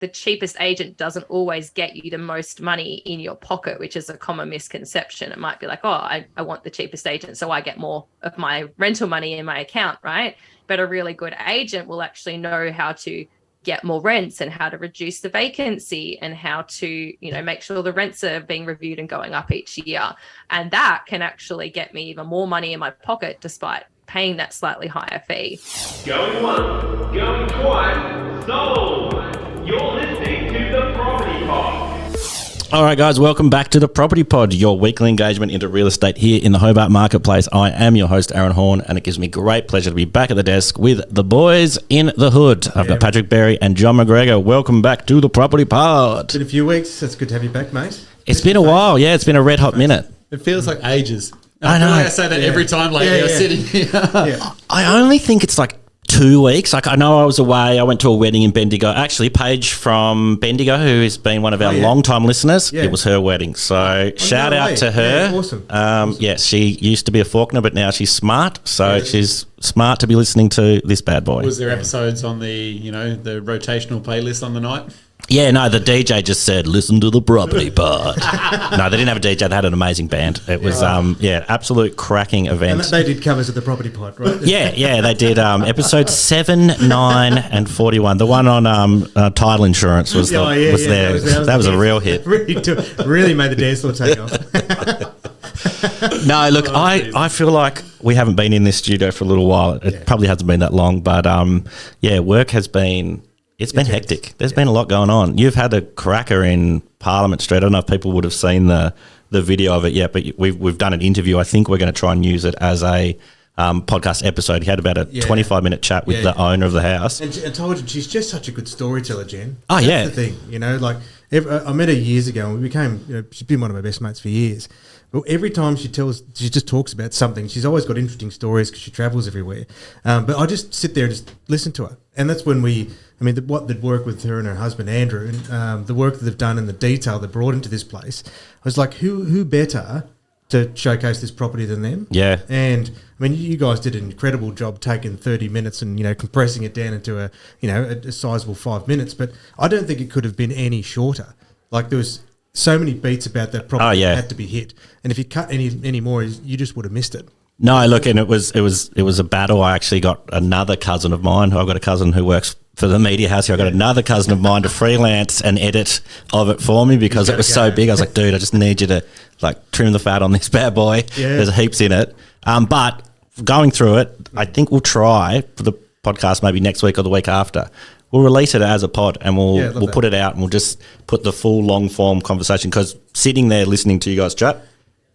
the cheapest agent doesn't always get you the most money in your pocket, which is a common misconception. It might be like, oh, I want the cheapest agent, so I get more of my rental money in my account, right? But a really good agent will actually know how to get more rents and how to reduce the vacancy and how to, make sure the rents are being reviewed and going up each year. And that can actually get me even more money in my pocket despite paying that slightly higher fee. Going once, going twice, sold. You're listening to The Property Pod. All right, guys, welcome back to The Property Pod, your weekly engagement into real estate here in the Hobart Marketplace. I am your host, Aaron Horn, and it gives me great pleasure to be back at the desk with the boys in the hood. I've got Patrick Berry and John McGregor. Welcome back to The Property Pod. It's been a few weeks. It's good to have you back, mate. It's been a while. Yeah, it's been a red hot minute. It feels like ages. I know. I say that every time lately. I'm sitting here. I only think it's like 2 weeks. Like, I know I was away. I went to a wedding in Bendigo. Actually, Paige from Bendigo, who has been one of our long-time listeners, it was her wedding. So shout out to her. Yeah, awesome. Yes, she used to be a Faulkner, but now she's smart. So she's smart to be listening to this bad boy. Was there episodes on the, the rotational playlist on the night? Yeah, no, the DJ just said, listen to The Property Pod. No, they didn't have a DJ. They had an amazing band. It was, absolute cracking event. And they did covers of The Property Pod, right? Yeah, they did episodes 7, 9 and 41. The one on title insurance was there. That was a real hit. really made the dance floor take off. No, look, I feel like we haven't been in this studio for a little while. It probably hasn't been that long, but work has been... It's been hectic. There's been a lot going on. You've had a cracker in Parliament Street. I don't know if people would have seen the video of it yet, but we've done an interview. I think we're going to try and use it as a podcast episode. He had about a 25-minute chat with the owner of the house. And I told you, she's just such a good storyteller, Jen. Oh, That's the thing, I met her years ago and we became, she's been one of my best mates for years. But every time she just talks about something. She's always got interesting stories because she travels everywhere. But I just sit there and just listen to her. And that's when what they'd work with her and her husband, Andrew, and the work that they've done and the detail they brought into this place. I was like, who better to showcase this property than them? Yeah. And, you guys did an incredible job taking 30 minutes and, compressing it down into a sizable 5 minutes. But I don't think it could have been any shorter. Like, there was so many beats about that property that had to be hit. And if you cut any more, you just would have missed it. No, look, and it was a battle. I actually got another cousin of mine. I've got a cousin who works for the media house here. I got another cousin of mine to freelance an edit of it for me because it was so big. I was like, dude, I just need you to trim the fat on this bad boy. Yeah. There's heaps in it. But going through it, I think we'll try for the podcast maybe next week or the week after. We'll release it as a pod and we'll put it out and we'll just put the full long form conversation because sitting there listening to you guys chat,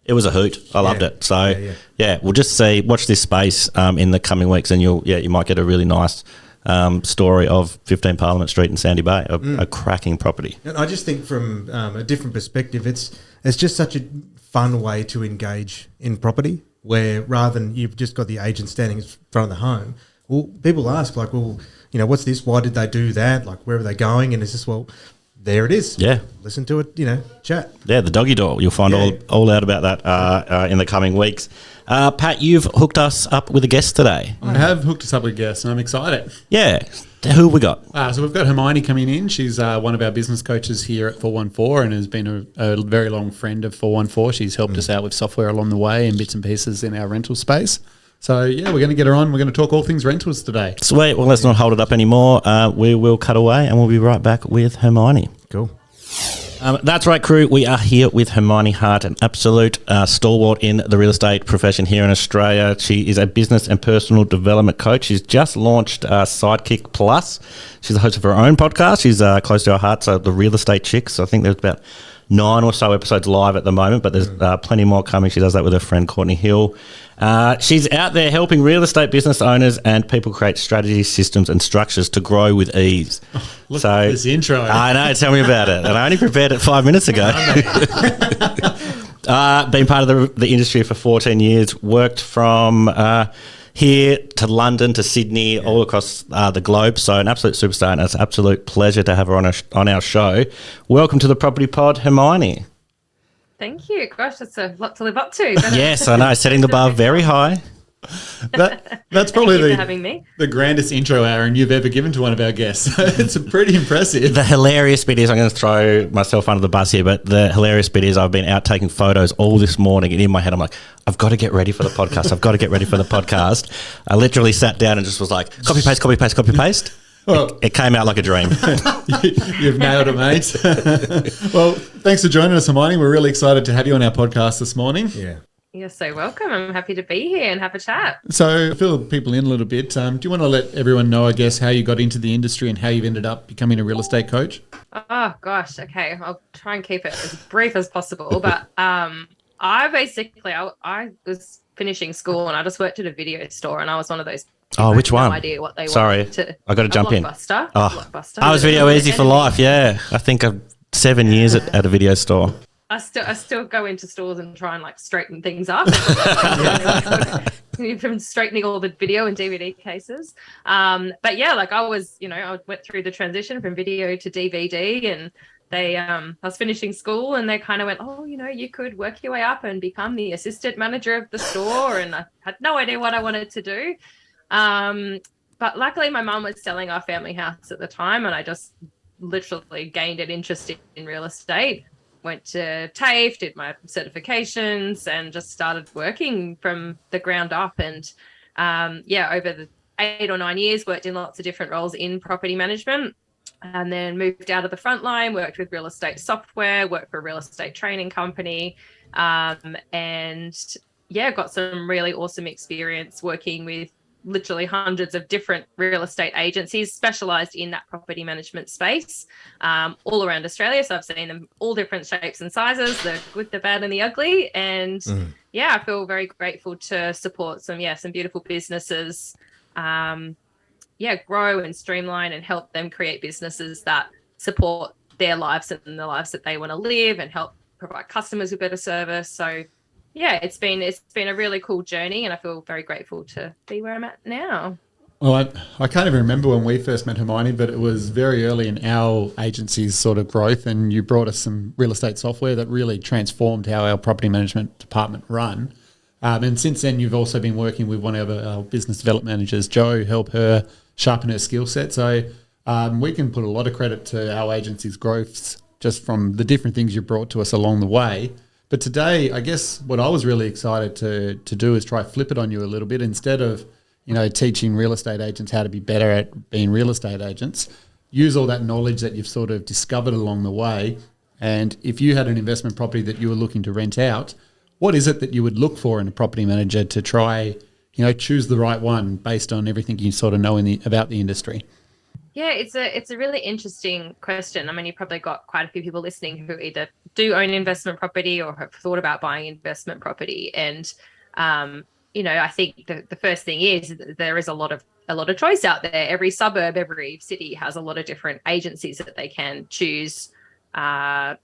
it was a hoot. I loved it. So we'll just watch this space in the coming weeks and you might get a really nice story of 15 Parliament Street in Sandy Bay, a cracking property. And I just think from a different perspective, it's just such a fun way to engage in property where rather than you've just got the agent standing in front of the home, well, people ask what's this? Why did they do that? Like, where are they going? And it's just, there it is. Yeah. Listen to it, chat. Yeah, the doggy door. You'll find all out about that in the coming weeks. Pat, you've hooked us up with a guest today. I have hooked us up with a guest and I'm excited. Yeah. Who have we got? So we've got Hermione coming in. She's one of our business coaches here at 414 and has been a very long friend of 414. She's helped us out with software along the way and bits and pieces in our rental space. So, we're going to get her on. We're going to talk all things rentals today. Sweet. Well, let's not hold it up anymore. We will cut away and we'll be right back with Hermione. Cool. That's right, crew. We are here with Hermione Hart, an absolute stalwart in the real estate profession here in Australia. She is a business and personal development coach. She's just launched Sidekick Plus. She's the host of her own podcast. She's close to our hearts, The Real Estate Chicks. I think there's about 9 or so episodes live at the moment, but there's plenty more coming. She does that with her friend Courtney Hill. She's out there helping real estate business owners and people create strategies, systems and structures to grow with ease. Look at this intro. I know, tell me about it. And I only prepared it 5 minutes ago. Been part of the industry for 14 years, worked from here to London to Sydney, all across the globe. So an absolute superstar, and it's an absolute pleasure to have her on our show. Welcome to the Property Pod, Hermione. Thank you. Gosh, that's a lot to live up to. Yes, I know. Setting the bar very high. That's probably Thank you for having me. the grandest intro, Aaron, you've ever given to one of our guests. It's pretty impressive. The hilarious bit is, I'm going to throw myself under the bus here, but the hilarious bit is I've been out taking photos all this morning, and in my head I'm like, I've got to get ready for the podcast. I've got to get ready for the podcast. I literally sat down and just was like, copy, paste, copy, paste, copy, paste. Well, It came out like a dream. You've nailed it, mate. Well, thanks for joining us, Hermione. We're really excited to have you on our podcast this morning. Yeah. You're so welcome. I'm happy to be here and have a chat. So, fill people in a little bit. Do you want to let everyone know, I guess, how you got into the industry and how you've ended up becoming a real estate coach? Oh gosh, okay. I'll try and keep it as brief as possible. But I was finishing school and I just worked at a video store, and I was one of those. Oh, which one? No idea what they Sorry, wanted to. I got to jump in. Blockbuster. Oh, Blockbuster. I was Video Easy for life. Yeah, I think I'm 7 years at a video store. I still go into stores and try and like straighten things up. From straightening all the video and DVD cases. But yeah, like I went through the transition from video to DVD, and I was finishing school and they kind of went, oh, you could work your way up and become the assistant manager of the store. And I had no idea what I wanted to do. But luckily my mum was selling our family house at the time, and I just literally gained an interest in real estate. Went to TAFE, did my certifications, and just started working from the ground up. And over the 8 or 9 years, worked in lots of different roles in property management, and then moved out of the front line, worked with real estate software, worked for a real estate training company, and got some really awesome experience working with literally hundreds of different real estate agencies specialized in that property management space, all around Australia. So I've seen them all different shapes and sizes, the good, the bad, and the ugly. And I feel very grateful to support some beautiful businesses, grow and streamline and help them create businesses that support their lives and the lives that they want to live, and help provide customers with better service. So it's been a really cool journey, and I feel very grateful to be where I'm at now. Well, I can't even remember when we first met, Hermione, but it was very early in our agency's sort of growth, and you brought us some real estate software that really transformed how our property management department run. And since then, you've also been working with one of our business development managers, Jo, help her sharpen her skill set. So we can put a lot of credit to our agency's growth just from the different things you brought to us along the way. But today, I guess what I was really excited to do is try flip it on you a little bit. Instead of, teaching real estate agents how to be better at being real estate agents, use all that knowledge that you've sort of discovered along the way. And if you had an investment property that you were looking to rent out, what is it that you would look for in a property manager to try, choose the right one based on everything you sort of know about the industry? Yeah, it's a really interesting question. I mean, you've probably got quite a few people listening who either do own investment property or have thought about buying investment property. And, I think the first thing is that there is a lot of choice out there. Every suburb, every city has a lot of different agencies that they can choose from.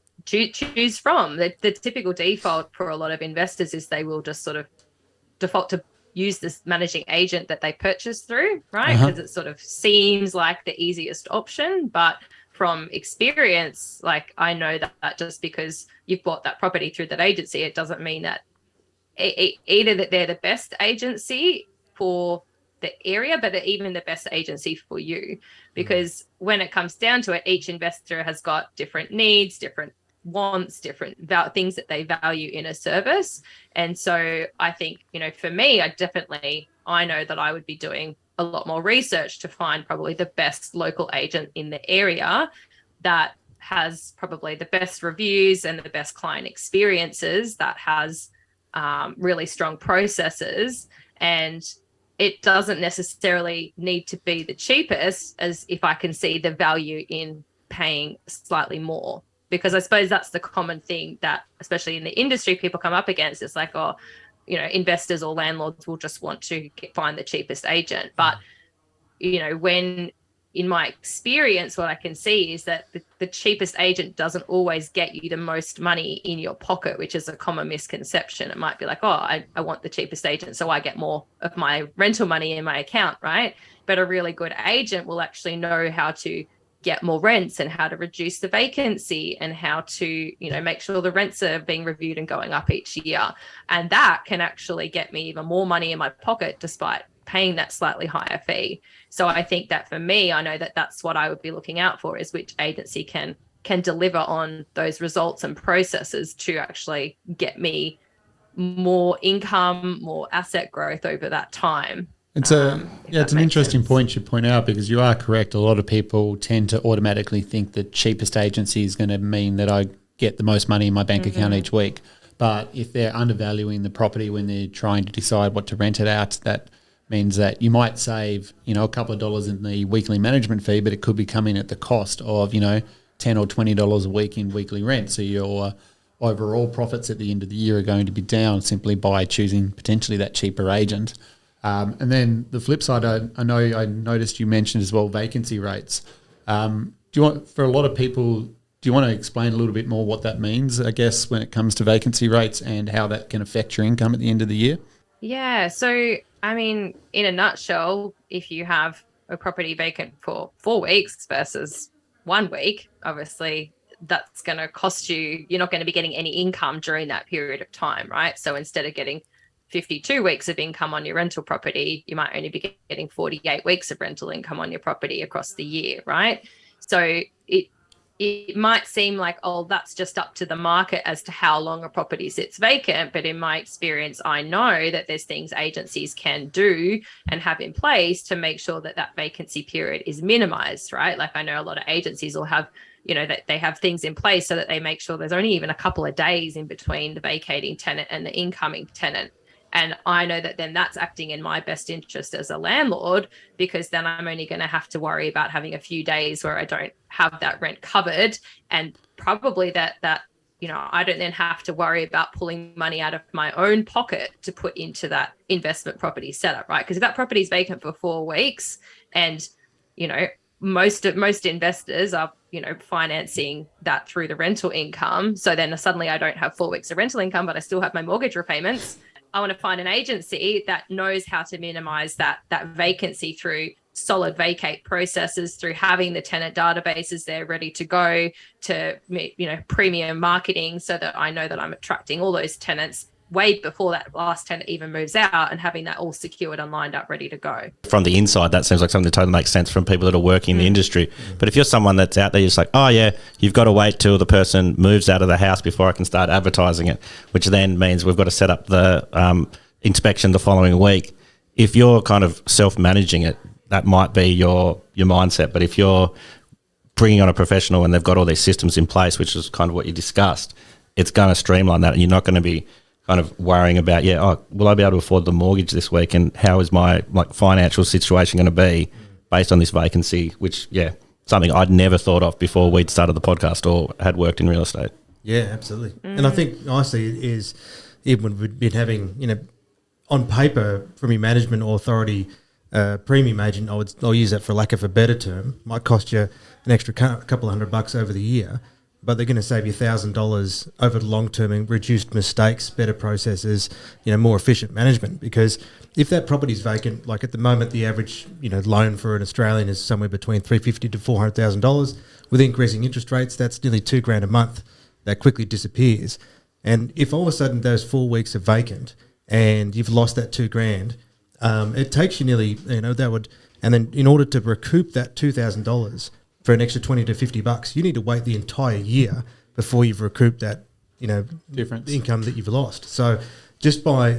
The typical default for a lot of investors is they will just sort of default to use this managing agent that they purchase through, right? Because it sort of seems like the easiest option. But from experience, like I know that just because you've bought that property through that agency, it doesn't mean that either that they're the best agency for the area, but even the best agency for you. Because when it comes down to it, each investor has got different needs, different wants, different things that they value in a service. And so I think, for me, I know that I would be doing a lot more research to find probably the best local agent in the area that has probably the best reviews and the best client experiences, that has really strong processes. And it doesn't necessarily need to be the cheapest, as if I can see the value in paying slightly more. Because I suppose that's the common thing that, especially in the industry, people come up against. It's like, investors or landlords will just want to find the cheapest agent. But, when in my experience, what I can see is that the cheapest agent doesn't always get you the most money in your pocket, which is a common misconception. It might be like, I want the cheapest agent, so I get more of my rental money in my account, right? But a really good agent will actually know how to get more rents and how to reduce the vacancy and how to, you know, make sure the rents are being reviewed and going up each year. And that can actually get me even more money in my pocket despite paying that slightly higher fee. So I think that for me, I know that that's what I would be looking out for, is which agency can deliver on those results and processes to actually get me more income, more asset growth over that time. It's it's an interesting point you point out, because you are correct. A lot of people tend to automatically think the cheapest agency is going to mean that I get the most money in my bank account each week. But if they're undervaluing the property when they're trying to decide what to rent it out, that means that you might save, you know, a couple of dollars in the weekly management fee, but it could be coming at the cost of, you know, $10 or $20 a week in weekly rent. So your overall profits at the end of the year are going to be down simply by choosing potentially that cheaper agent. And then the flip side, I noticed you mentioned as well vacancy rates. Do you want, for a lot of people, do you want to explain a little bit more what that means, I guess, when it comes to vacancy rates and how that can affect your income at the end of the year? Yeah. So, I mean, in a nutshell, if you have a property vacant for 4 weeks versus 1 week, obviously that's going to cost you, you're not going to be getting any income during that period of time, right? So instead of getting 52 weeks of income on your rental property, you might only be getting 48 weeks of rental income on your property across the year, right? So it might seem like, oh, that's just up to the market as to how long a property sits vacant. But in my experience, I know that there's things agencies can do and have in place to make sure that that vacancy period is minimized, right? Like I know a lot of agencies will have, you know, that they have things in place so that they make sure there's only even a couple of days in between the vacating tenant and the incoming tenant. And I know that then that's acting in my best interest as a landlord, because then I'm only going to have to worry about having a few days where I don't have that rent covered. And probably that, you know, I don't then have to worry about pulling money out of my own pocket to put into that investment property setup, right? Because if that property is vacant for 4 weeks and, you know, most investors are, you know, financing that through the rental income. So then suddenly I don't have 4 weeks of rental income, but I still have my mortgage repayments. I want to find an agency that knows how to minimize that vacancy through solid vacate processes, through having the tenant databases there ready to go, to, you know, premium marketing, so that I know that I'm attracting all those tenants way before that last tenant even moves out, and having that all secured and lined up ready to go. From the inside, that seems like something that totally makes sense from people that are working in the industry. But if you're someone that's out there, you're just like, oh yeah, you've got to wait till the person moves out of the house before I can start advertising it, which then means we've got to set up the inspection the following week. If you're kind of self-managing it, that might be your mindset. But if you're bringing on a professional and they've got all these systems in place, which is kind of what you discussed, it's going to streamline that, and you're not going to be kind of worrying about, will I be able to afford the mortgage this week, and how is my financial situation going to be based on this vacancy, which, something I'd never thought of before we'd started the podcast or had worked in real estate. Yeah, absolutely. And I think I see it is, even when we've been having, you know, on paper from your management authority, premium agent, I'll use that for lack of a better term, might cost you an extra couple of $100 over the year, but they're going to save you $1,000 over the long term in reduced mistakes, better processes, you know, more efficient management. Because if that property is vacant, like at the moment, the average, you know, loan for an Australian is somewhere between $350,000 to $400,000. With increasing interest rates, that's nearly $2,000 a month. That quickly disappears. And if all of a sudden those 4 weeks are vacant and you've lost that $2,000, it takes you nearly, you know, and then in order to recoup that $2,000 for an extra $20 to $50, you need to wait the entire year before you've recouped that, you know, difference income that you've lost. So just by,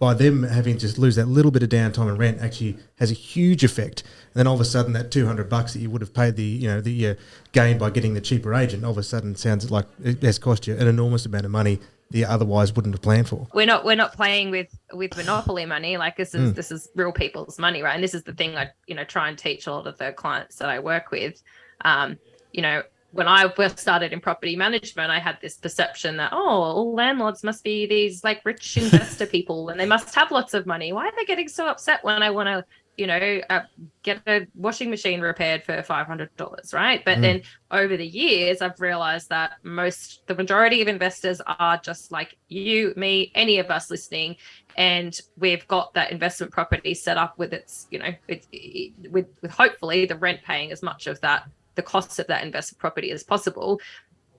by them having to lose that little bit of downtime and rent actually has a huge effect. And then all of a sudden that $200 that you would have paid the gain by getting the cheaper agent, all of a sudden sounds like it has cost you an enormous amount of money that you otherwise wouldn't have planned for. We're not playing with monopoly money. Like this is real people's money, right? And this is the thing I, you know, try and teach a lot of the clients that I work with. You know, when I first started in property management, I had this perception that, all landlords must be these like rich investor people and they must have lots of money. Why are they getting so upset when I want to, you know, get a washing machine repaired for $500, right? But then over the years, I've realized that the majority of investors are just like you, me, any of us listening, and we've got that investment property set up with its, with hopefully the rent paying as much of that, the costs of that investment property as possible.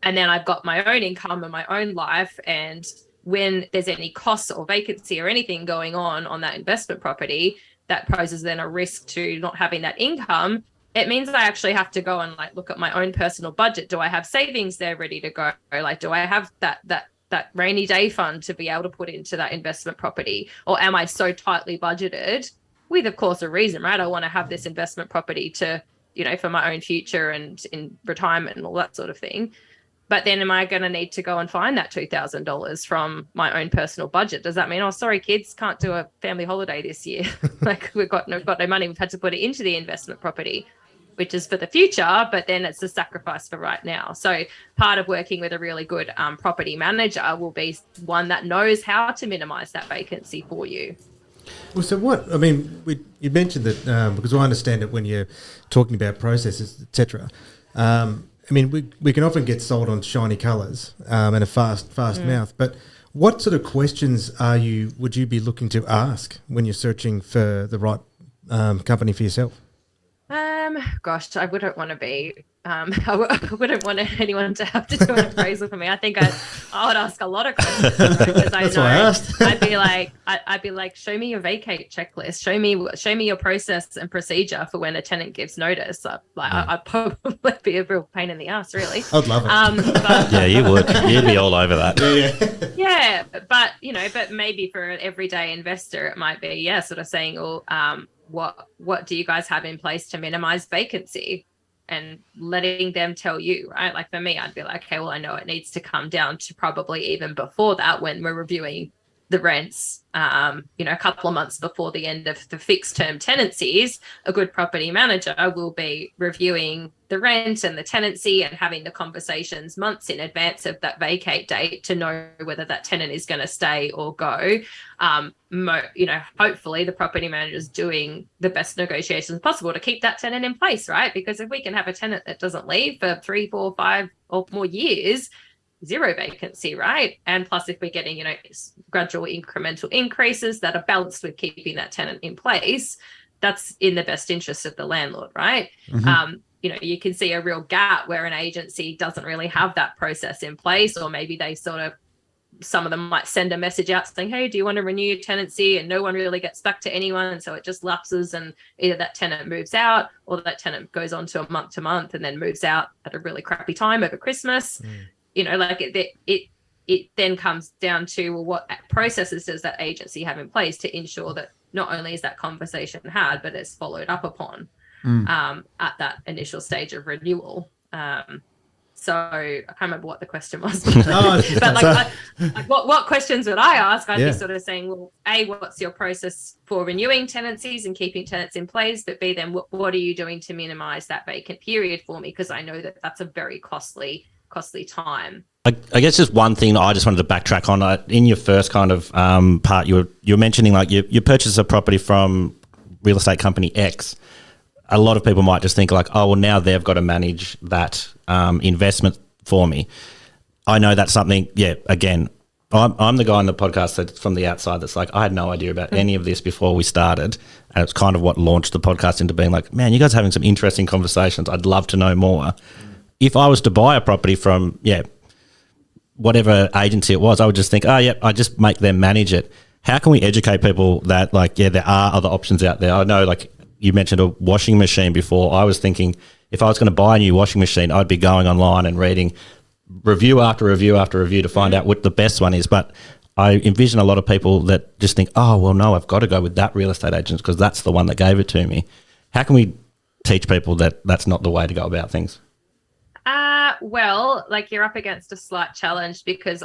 And then I've got my own income and my own life. And when there's any costs or vacancy or anything going on that investment property that poses then a risk to not having that income, it means that I actually have to go and like look at my own personal budget. Do I have savings there ready to go? Like, do I have that rainy day fund to be able to put into that investment property? Or am I so tightly budgeted with, of course, a reason, right? I want to have this investment property to, for my own future and in retirement and all that sort of thing. But then am I going to need to go and find that $2,000 from my own personal budget? Does that mean, oh, sorry, kids, can't do a family holiday this year? Like we've got no money. We've had to put it into the investment property, which is for the future, but then it's a sacrifice for right now. So part of working with a really good property manager will be one that knows how to minimize that vacancy for you. Well, so you mentioned that because I understand it when you're talking about processes, etc. We can often get sold on shiny colours and a fast mouth. But what sort of questions would you be looking to ask when you're searching for the right company for yourself? Gosh, I wouldn't want to be. I wouldn't want anyone to have to do an appraisal for me. I think I would ask a lot of questions, right? Because That's why I asked. I'd be like, show me your vacate checklist. Show me your process and procedure for when a tenant gives notice. I'd probably be a real pain in the ass, really. I'd love it. But, Yeah, you would. You'd be all over that. yeah, but maybe for an everyday investor, it might be sort of saying, what do you guys have in place to minimize vacancy, and letting them tell you, right? Like for me, I'd be like, okay, well, I know it needs to come down to probably even before that when we're reviewing the rents, a couple of months before the end of the fixed term tenancies. A good property manager will be reviewing the rent and the tenancy and having the conversations months in advance of that vacate date to know whether that tenant is going to stay or go. Hopefully the property manager is doing the best negotiations possible to keep that tenant in place, right? Because if we can have a tenant that doesn't leave for 3, 4, 5 or more years, zero vacancy, right? And plus, if we're getting, gradual incremental increases that are balanced with keeping that tenant in place, that's in the best interest of the landlord, right? Mm-hmm. You can see a real gap where an agency doesn't really have that process in place, or maybe they some of them might send a message out saying, hey, do you want to renew your tenancy? And no one really gets back to anyone. And so it just lapses, and either that tenant moves out or that tenant goes on to a month to month and then moves out at a really crappy time over Christmas. It then comes down to, well, what processes does that agency have in place to ensure that not only is that conversation had, but it's followed up upon at that initial stage of renewal. So I can't remember what the question was. But what questions would I ask? I'd be sort of saying, well, A, what's your process for renewing tenancies and keeping tenants in place? But B, then what are you doing to minimize that vacant period for me? Because I know that that's a very costly time. I guess just one thing I just wanted to backtrack on. In your first kind of part, you were mentioning like you purchased a property from real estate company X. A lot of people might just think like, oh, well, now they've got to manage that investment for me. I know that's something, again, I'm the guy on the podcast that's from the outside that's like, I had no idea about any of this before we started. And it's kind of what launched the podcast into being like, man, you guys are having some interesting conversations. I'd love to know more. If I was to buy a property from, whatever agency it was, I would just think, I just make them manage it. How can we educate people that there are other options out there? I know you mentioned a washing machine before. I was thinking if I was going to buy a new washing machine, I'd be going online and reading review after review after review to find out what the best one is. But I envision a lot of people that just think, oh, well, no, I've got to go with that real estate agent because that's the one that gave it to me. How can we teach people that that's not the way to go about things? Well, you're up against a slight challenge because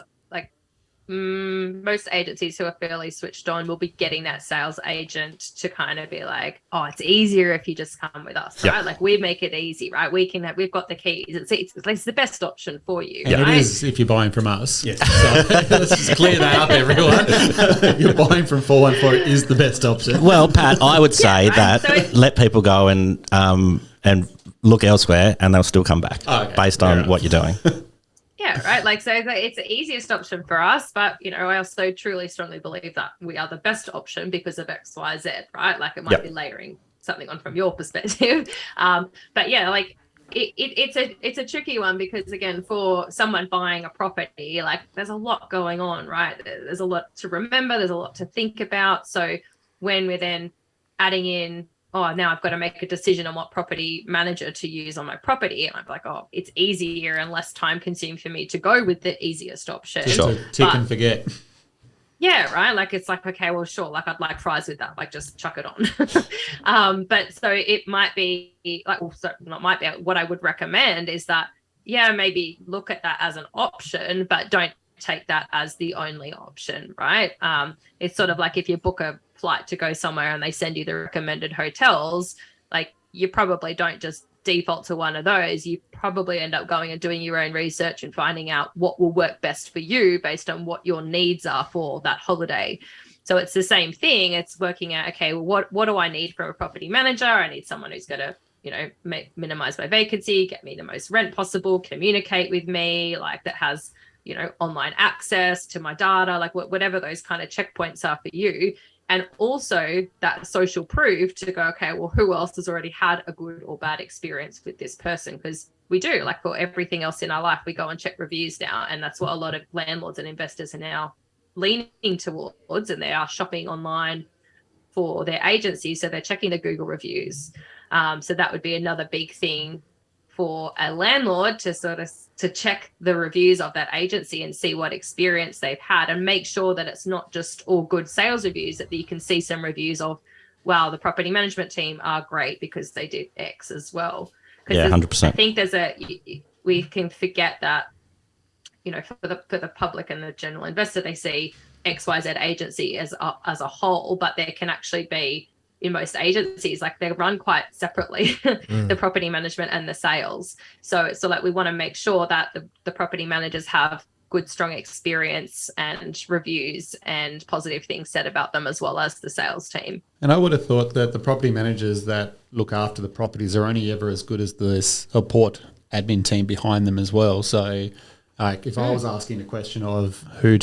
most agencies who are fairly switched on will be getting that sales agent to kind of be like, oh, it's easier if you just come with us, right? Like we make it easy, right? We've got the keys. It's the best option for you. And right? it is if you're buying from us. Yes. So let's just clear that up, everyone. You're buying from 414 is the best option. Well, Pat, I would say that let people go and look elsewhere and they'll still come back based on what you're doing. Yeah, right. Like, so it's the easiest option for us, but I also truly strongly believe that we are the best option because of X, Y, Z, right? Like, it might Yep. be layering something on from your perspective, but yeah, like it's a tricky one because again, for someone buying a property, like there's a lot going on, right? There's a lot to remember, there's a lot to think about. So when we're then adding in, oh, now I've got to make a decision on what property manager to use on my property. And I'm like, oh, it's easier and less time consuming for me to go with the easiest option. Sure. To tick and forget. Yeah, right. Like, it's like, okay, well, sure. Like, I'd like fries with that. Like, just chuck it on. But so it might be like, well, so not might be. What I would recommend is that, yeah, maybe look at that as an option, but don't take that as the only option, right? It's sort of like if you book a flight to go somewhere and they send you the recommended hotels, like you probably don't just default to one of those. You probably end up going and doing your own research and finding out what will work best for you based on what your needs are for that holiday. So it's the same thing. It's working out, okay, well, what do I need from a property manager? I need someone who's going to minimize my vacancy, get me the most rent possible, communicate with me, like that has online access to my data, like whatever those kind of checkpoints are for you. And also that social proof to go, okay, well, who else has already had a good or bad experience with this person? Because we do, like for everything else in our life, we go and check reviews now. And that's what a lot of landlords and investors are now leaning towards. And they are shopping online for their agency. So they're checking the Google reviews. So that would be another big thing for a landlord to sort of to check the reviews of that agency and see what experience they've had and make sure that it's not just all good sales reviews, that you can see some reviews of, wow, the property management team are great because they did X as well. Yeah, 100%. I think we can forget that, for the public and the general investor, they see XYZ agency as a whole, but there can actually be, in most agencies, like they run quite separately, the property management and the sales. So like we want to make sure that the property managers have good, strong experience and reviews and positive things said about them, as well as the sales team. And I would have thought that the property managers that look after the properties are only ever as good as the support admin team behind them as well. So like if I was asking a question of who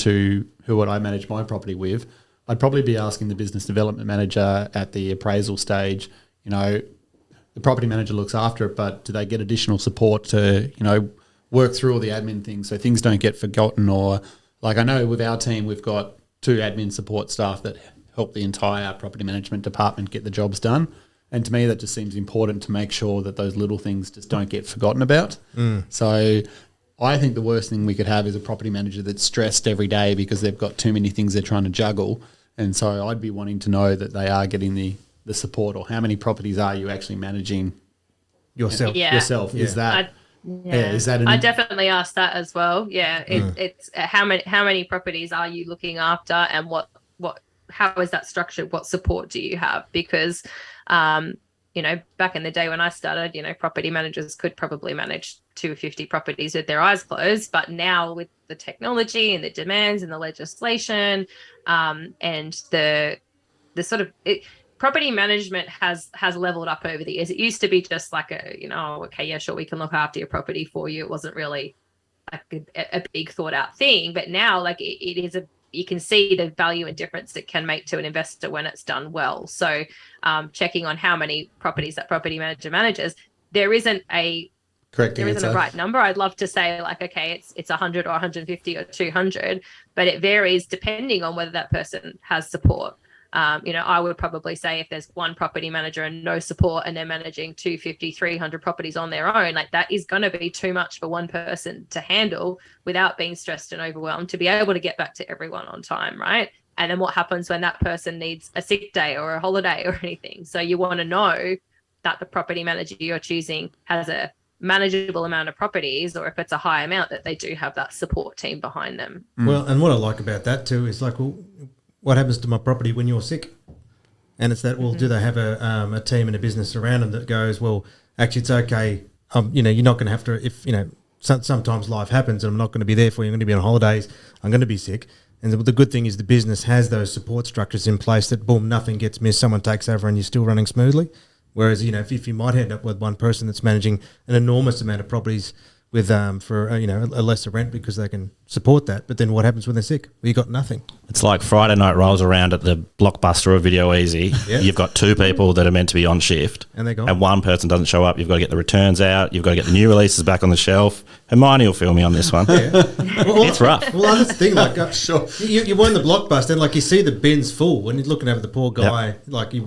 would I manage my property with, I'd probably be asking the business development manager at the appraisal stage, the property manager looks after it, but do they get additional support to, work through all the admin things so things don't get forgotten? Or like I know with our team, we've got 2 admin support staff that help the entire property management department get the jobs done. And to me, that just seems important to make sure that those little things just don't get forgotten about. So I think the worst thing we could have is a property manager that's stressed every day because they've got too many things they're trying to juggle. And so I'd be wanting to know that they are getting the support, or how many properties are you actually managing yourself. Yourself. Yeah. Is that is that I definitely asked that as well. Yeah. It's how many properties are you looking after, and how is that structured? What support do you have? Because back in the day when I started, property managers could probably manage 250 properties with their eyes closed. But now with the technology and the demands and the legislation, and the sort of property management has leveled up over the years. It used to be just like okay, yeah, sure, we can look after your property for you. It wasn't really like a big thought out thing. But now, like it is you can see the value and difference it can make to an investor when it's done well. So checking on how many properties that property manager manages, there isn't a right number. I'd love to say like, okay, it's 100 or 150 or 200, but it varies depending on whether that person has support. I would probably say if there's one property manager and no support and they're managing 250, 300 properties on their own, like that is going to be too much for one person to handle without being stressed and overwhelmed to be able to get back to everyone on time, right? And then what happens when that person needs a sick day or a holiday or anything? So you want to know that the property manager you're choosing has a manageable amount of properties, or if it's a high amount, that they do have that support team behind them. Well, and what I like about that too is like, well, what happens to my property when you're sick? And it's that, well, do they have a team and a business around them that goes, well, actually it's okay. You're not going to have to, if, sometimes life happens and I'm not going to be there for you. I'm going to be on holidays. I'm going to be sick. And the good thing is the business has those support structures in place that, boom, nothing gets missed. Someone takes over and you're still running smoothly. Whereas, if you might end up with one person that's managing an enormous amount of properties with for a lesser rent because they can support that. But then what happens when they're sick? Well, you got nothing. It's like Friday night rolls around at the Blockbuster or Video Easy. Yeah. You've got 2 people that are meant to be on shift, And they're gone. and one person doesn't show up. You've got to get the returns out. You've got to get the new releases back on the shelf. Hermione will feel me on this one. It's rough. Well, that's the thing. Like, you were in the Blockbuster, and like you see the bins full, and you're looking over the poor guy,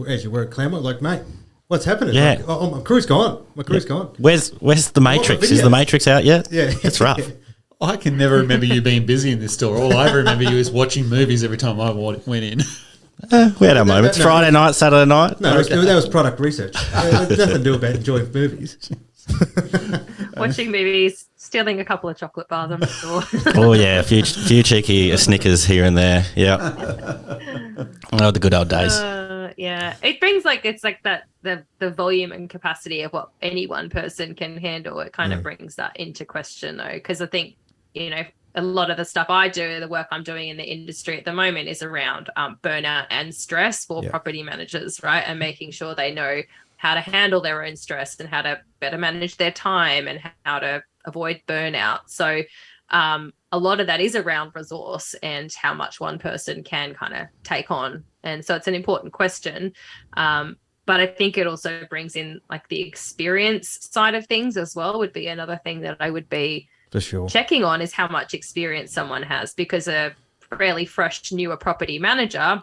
as you were at Claremont, like, mate, what's happening? Yeah. Like, oh, my crew's gone. My crew's gone. Where's the Matrix? Is the Matrix out yet? Yeah. It's rough. I can never remember you being busy in this store. All I remember you is watching movies every time I went in. We had our moments. no. Friday night, Saturday night. No, that was product research. It had nothing to do about enjoying movies. Watching movies, stealing a couple of chocolate bars on the store. Oh yeah, a few cheeky Snickers here and there. Yeah. Oh, the good old days. Yeah, it brings it's like that the volume and capacity of what any one person can handle. It kind of brings that into question though, because I think a lot of the stuff I do, the work I'm doing in the industry at the moment is around burnout and stress for property managers, right? And making sure they know how to handle their own stress and how to better manage their time and how to avoid burnout. So a lot of that is around resource and how much one person can kind of take on. And so it's an important question. But I think it also brings in like the experience side of things as well would be another thing that I would be For sure. checking on is how much experience someone has, because a fairly fresh, newer property manager,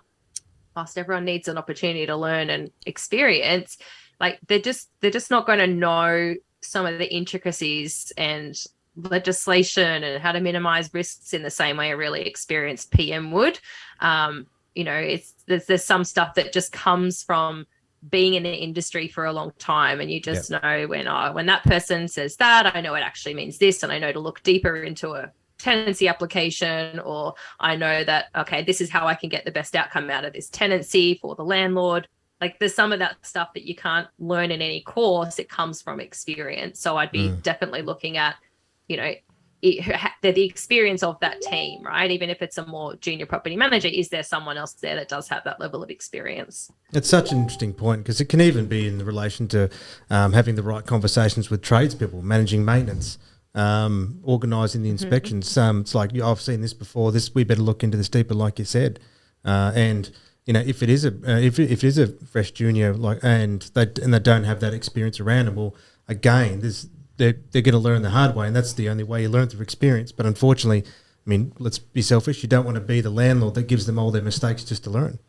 whilst everyone needs an opportunity to learn and experience, like they're just not going to know some of the intricacies and legislation and how to minimize risks in the same way a really experienced PM would. There's some stuff that just comes from being in the industry for a long time, and you just know when that person says that, I know it actually means this, and I know to look deeper into a tenancy application, or I know that, okay, this is how I can get the best outcome out of this tenancy for the landlord. Like there's some of that stuff that you can't learn in any course. It comes from experience. So I'd be definitely looking at, the experience of that team, right? Even if it's a more junior property manager, is there someone else there that does have that level of experience? It's such an interesting point because it can even be in relation to having the right conversations with tradespeople, managing maintenance, organising the inspections. It's like, I've seen this before. We better look into this deeper, like you said. And if it is a fresh junior, and they don't have that experience around them, well, again, they're going to learn the hard way, and that's the only way you learn through experience. But unfortunately, I mean, let's be selfish. You don't want to be the landlord that gives them all their mistakes just to learn.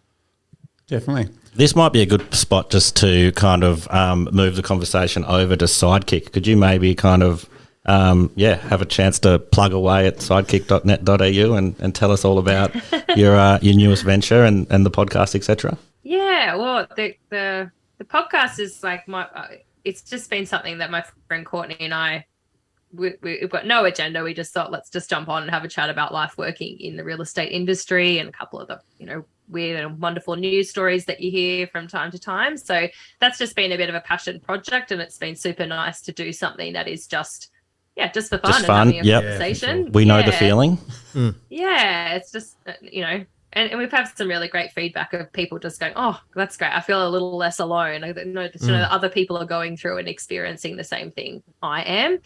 Definitely. This might be a good spot just to kind of move the conversation over to Sidekick. Could you maybe kind of, have a chance to plug away at sidekick.net.au and tell us all about your newest venture and the podcast, etc.? Yeah, well, the podcast is like it's just been something that my friend Courtney and I, we've got no agenda. We just thought, let's just jump on and have a chat about life working in the real estate industry and a couple of the, weird and wonderful news stories that you hear from time to time. So that's just been a bit of a passion project, and it's been super nice to do something that is just for fun and having a conversation. We know the feeling. Yeah, it's just, and we've had some really great feedback of people just going, oh, that's great. I feel a little less alone. I know that other people are going through and experiencing the same thing I am.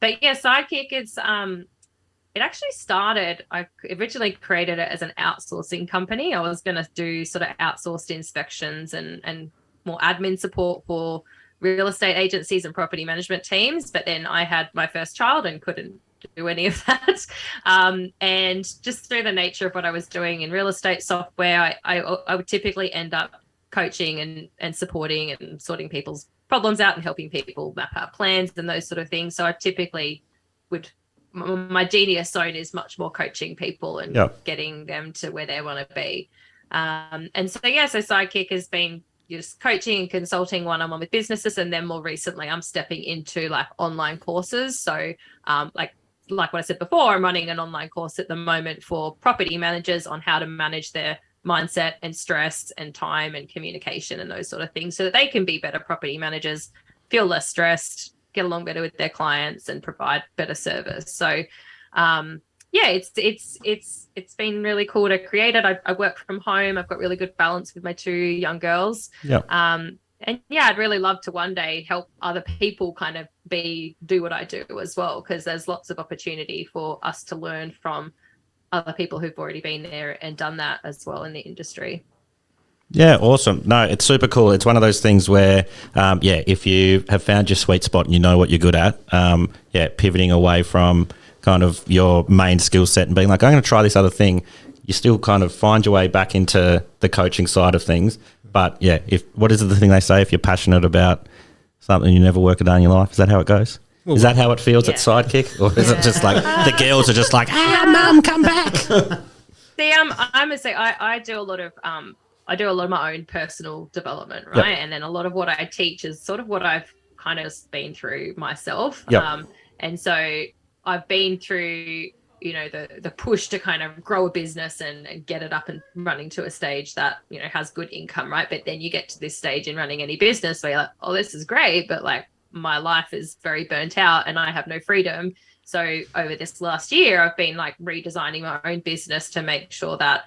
But yeah, Sidekick, it actually started, I originally created it as an outsourcing company. I was going to do sort of outsourced inspections and more admin support for real estate agencies and property management teams. But then I had my first child and couldn't do any of that. And just through the nature of what I was doing in real estate software, I would typically end up coaching and supporting and sorting people's problems out and helping people map out plans and those sort of things. So I typically my genius zone is much more coaching people and getting them to where they want to be. So Sidekick has been just coaching and consulting one-on-one with businesses. And then more recently, I'm stepping into like online courses. So like what I said before, I'm running an online course at the moment for property managers on how to manage their mindset and stress and time and communication and those sort of things so that they can be better property managers, feel less stressed, get along better with their clients and provide better service. So it's been really cool to create it. I work from home. I've got really good balance with my 2 young girls. And yeah, I'd really love to one day help other people kind of do what I do as well, because there's lots of opportunity for us to learn from other people who've already been there and done that as well in the industry. Yeah, awesome. No, it's super cool. It's one of those things where, if you have found your sweet spot and you know what you're good at, pivoting away from kind of your main skill set and being like, I'm going to try this other thing, you still kind of find your way back into the coaching side of things. But yeah, what is the thing they say? If you're passionate about something, you never work a day in your life. Is that how it goes? Is that how it feels at Sidekick? Or is it just like the girls are just like, mum, come back? See, I must say I do a lot of my own personal development, right? Yep. And then a lot of what I teach is sort of what I've kind of been through myself. Yep. And so I've been through, the push to kind of grow a business and get it up and running to a stage that, has good income, right? But then you get to this stage in running any business where you're like, oh, this is great, but like my life is very burnt out and I have no freedom. So over this last year, I've been like redesigning my own business to make sure that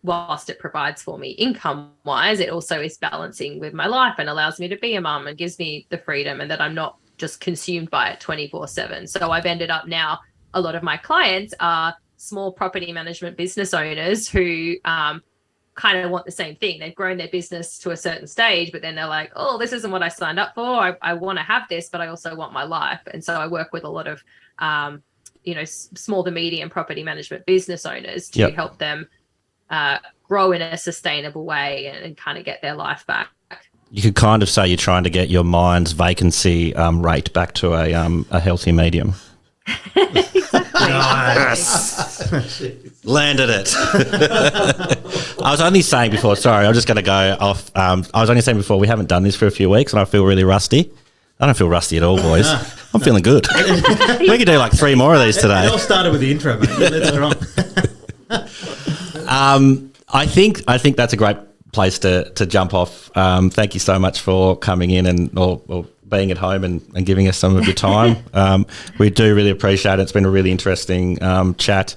whilst it provides for me income wise, it also is balancing with my life and allows me to be a mum and gives me the freedom, and that I'm not just consumed by it 24/7. So I've ended up now, a lot of my clients are small property management business owners who kind of want the same thing. They've grown their business to a certain stage, but then they're like, oh, this isn't what I signed up for. I want to have this, but I also want my life. And so I work with a lot of, small to medium property management business owners to help them grow in a sustainable way and kind of get their life back. You could kind of say you're trying to get your mind's vacancy rate back to a healthy medium. Exactly. Landed it. I was only saying before, sorry, I'm just going to go off. I was only saying before, we haven't done this for a few weeks and I feel really rusty. I don't feel rusty at all, boys. I'm feeling good. We could do like 3 more of these today. It all started with the intro, mate. Let's go on. I think that's a great place to jump off. Thank you so much for coming in and or being at home and giving us some of your time. We do really appreciate it. It's been a really interesting chat.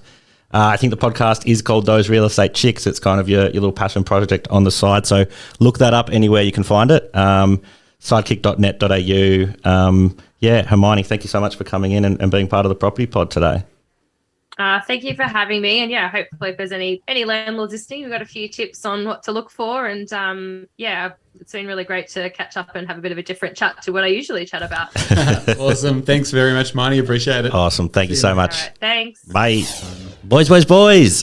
I think the podcast is called Those Real Estate Chicks. It's kind of your little passion project on the side. So look that up anywhere you can find it. Sidekick.net.au. Hermione, thank you so much for coming in and being part of the Property Pod today. Thank you for having me. And hopefully if there's any landlords listening, we've got a few tips on what to look for. And it's been really great to catch up and have a bit of a different chat to what I usually chat about. Awesome. Thanks very much, Marnie. Appreciate it. Awesome. Thank you so much. All right, thanks. Bye. Boys,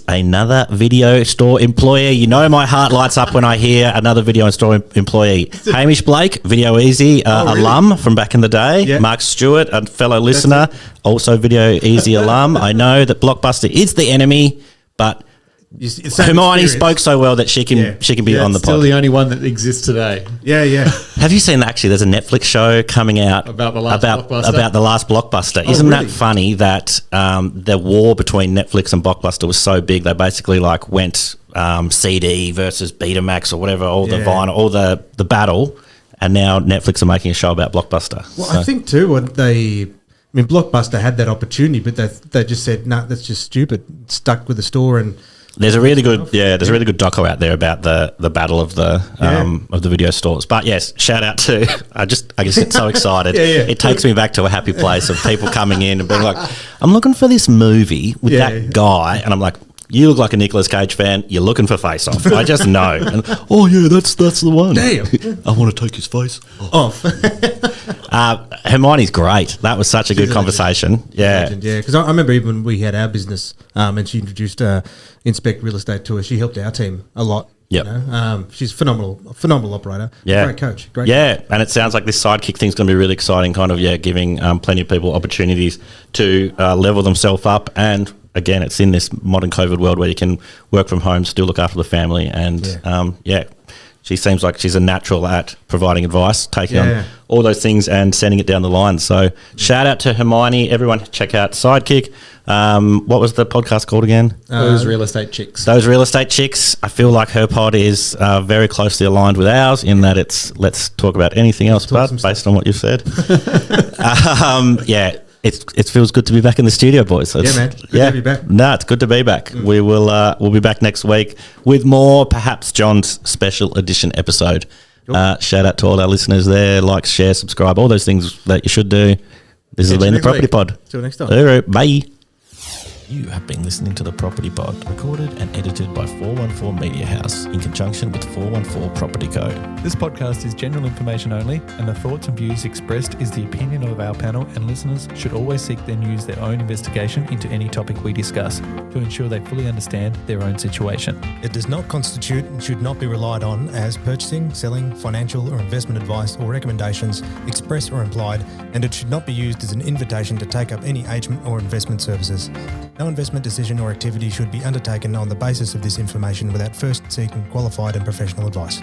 another video store employee. You know my heart lights up when I hear another video store employee. Hamish Blake, Video Easy really? alum from back in the day. Yeah. Mark Stewart, a fellow listener, also Video Easy alum. I know that Blockbuster is the enemy, but Hermione spoke so well that she can be on the pod. Still the only one that exists today. Yeah. Have you seen actually? There's a Netflix show coming out About the last Blockbuster? About the last Blockbuster. Isn't really? that funny that the war between Netflix and Blockbuster was so big? They basically went CD versus Betamax or whatever, all the vinyl, all the battle, and now Netflix are making a show about Blockbuster. Well, I think too Blockbuster had that opportunity, but they just said, no, that's just stupid. Stuck with the store and. There's a really good doco out there about the battle of the video stores. But yes, shout out to I just get so excited. It takes me back to a happy place of people coming in and being like, I'm looking for this movie with that guy, and I'm like, you look like a Nicolas Cage fan. You're looking for Face Off. I just know. And, that's the one. Damn. I want to take his face off. Hermione's great. That was such a good conversation. Yeah. Because I remember even when we had our business and she introduced Inspect Real Estate to us, she helped our team a lot. Yep. She's a phenomenal operator. Yeah. Great coach. And it sounds like this Sidekick thing's going to be really exciting, kind of, giving plenty of people opportunities to level themselves up. And again, it's in this modern COVID world where you can work from home, still look after the family. And she seems like she's a natural at providing advice, taking on all those things and sending it down the line. So shout out to Hermione. Everyone check out Sidekick. What was the podcast called again? Those Real Estate Chicks. Those Real Estate Chicks. I feel like her pod is very closely aligned with ours in that it's let's talk about anything else but based on what you've said. It feels good to be back in the studio, boys. Man. Good to be back. No, it's good to be back. We will we'll be back next week with more, perhaps John's special edition episode Shout out to all our listeners there. Like, share, subscribe, all those things that you should do. This has been the Property Pod. Till next time. All right, bye. You have been listening to the Property Pod, recorded and edited by 414 Media House in conjunction with 414 Property Co. This podcast is general information only, and the thoughts and views expressed is the opinion of our panel, and listeners should always seek then use their own investigation into any topic we discuss to ensure they fully understand their own situation. It does not constitute and should not be relied on as purchasing, selling, financial or investment advice or recommendations, express or implied, and it should not be used as an invitation to take up any agent or investment services. No investment decision or activity should be undertaken on the basis of this information without first seeking qualified and professional advice.